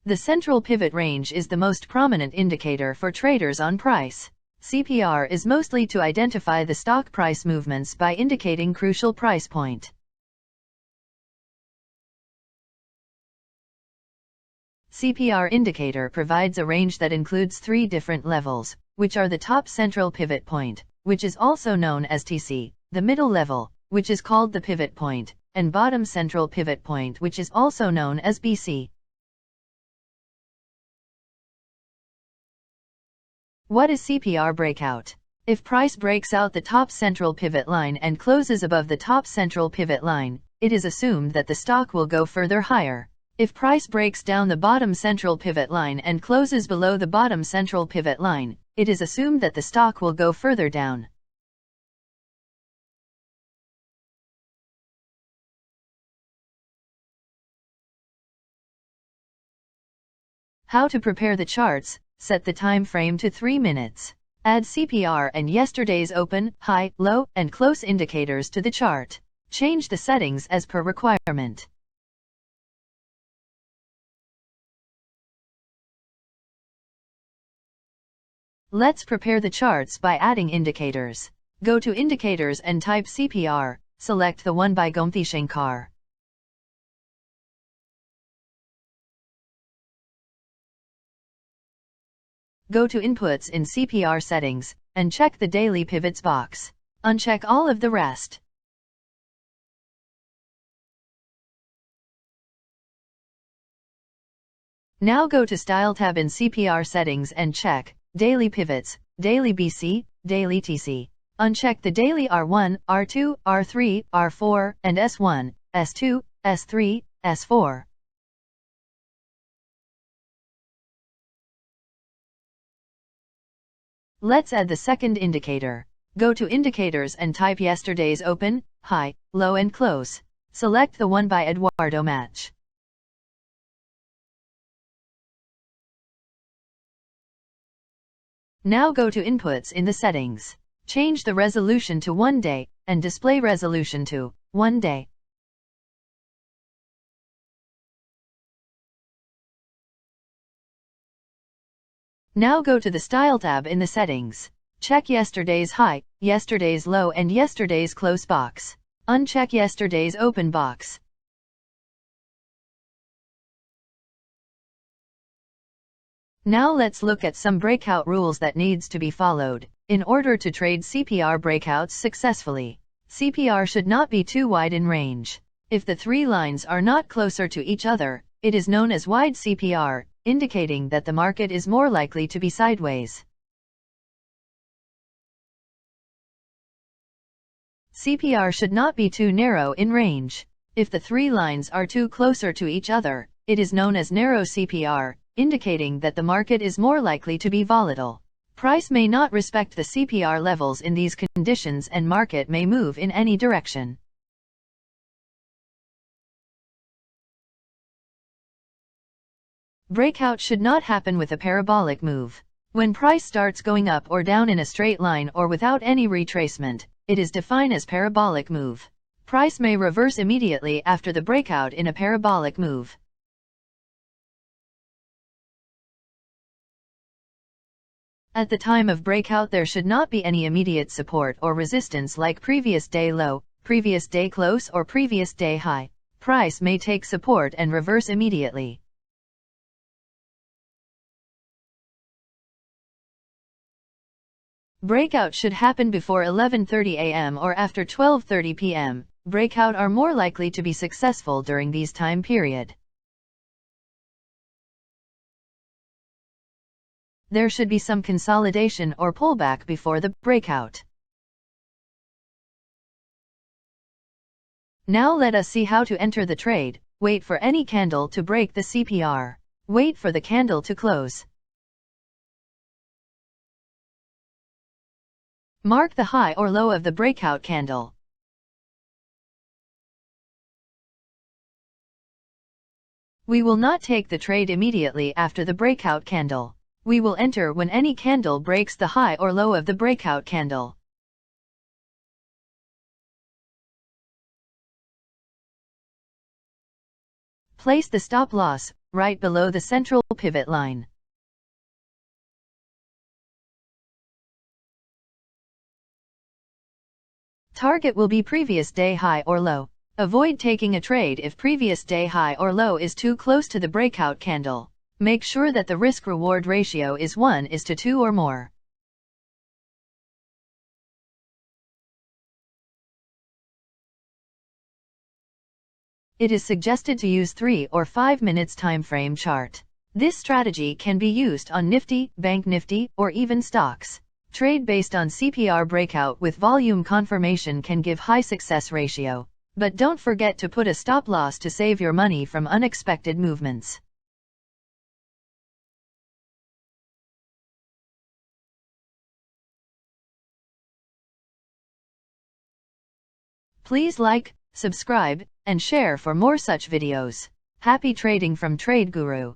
The central pivot range is the most prominent indicator for traders on price. CPR is mostly to identify the stock price movements by indicating crucial price point. CPR indicator provides a range that includes 3 different levels, which are the top central pivot point, which is also known as TC, the middle level, which is called the pivot point, and bottom central pivot point, which is also known as BC. What is CPR breakout? If price breaks out the top central pivot line and closes above the top central pivot line, it is assumed that the stock will go further higher. If price breaks down the bottom central pivot line and closes below the bottom central pivot line, it is assumed that the stock will go further down. How to prepare the charts. Set the time frame to 3 minutes. Add CPR and yesterday's open, high, low, and close indicators to the chart. Change the settings as per requirement. Let's prepare the charts by adding indicators. Go to Indicators and type CPR. Select the one by Banknifty. Go to Inputs in CPR settings, and check the Daily Pivots box. Uncheck all of the rest. Now go to Style tab in CPR settings and check Daily Pivots, Daily BC, Daily TC. Uncheck the Daily R1, R2, R3, R4, and S1, S2, S3, S4. Let's add the second indicator. Go to Indicators and type yesterday's open, high, low and close. Select the one by Eduardo match. Now go to Inputs in the settings. Change the resolution to 1 day, and display resolution to 1 day. Now go to the Style tab in the settings. Check yesterday's high, yesterday's low and yesterday's close box. Uncheck yesterday's open box. Now let's look at some breakout rules that needs to be followed in order to trade CPR breakouts successfully. CPR should not be too wide in range. If the 3 lines are not closer to each other, it is known as wide CPR, indicating that the market is more likely to be sideways. CPR should not be too narrow in range. If the 3 lines are too closer to each other, it is known as narrow CPR, indicating that the market is more likely to be volatile. Price may not respect the CPR levels in these conditions and market may move in any direction. Breakout should not happen with a parabolic move. When price starts going up or down in a straight line or without any retracement, it is defined as parabolic move. Price may reverse immediately after the breakout in a parabolic move. At the time of breakout there should not be any immediate support or resistance like previous day low, previous day close or previous day high. Price may take support and reverse immediately. Breakout should happen before 11:30 a.m. or after 12:30 p.m. Breakout are more likely to be successful during these time period. There should be some consolidation or pullback before the breakout. Now let us see how to enter the trade. Wait for any candle to break the CPR. Wait for the candle to close. Mark the high or low of the breakout candle. We will not take the trade immediately after the breakout candle. We will enter when any candle breaks the high or low of the breakout candle. Place the stop loss, right below the central pivot line. Target will be previous day high or low. Avoid taking a trade if previous day high or low is too close to the breakout candle. Make sure that the risk-reward ratio is 1:2 or more. It is suggested to use 3 or 5 minutes timeframe chart. This strategy can be used on Nifty, Banknifty, or even stocks. Trade based on CPR breakout with volume confirmation can give high success ratio. But don't forget to put a stop loss to save your money from unexpected movements. Please like, subscribe, and share for more such videos. Happy trading from Trade Guru.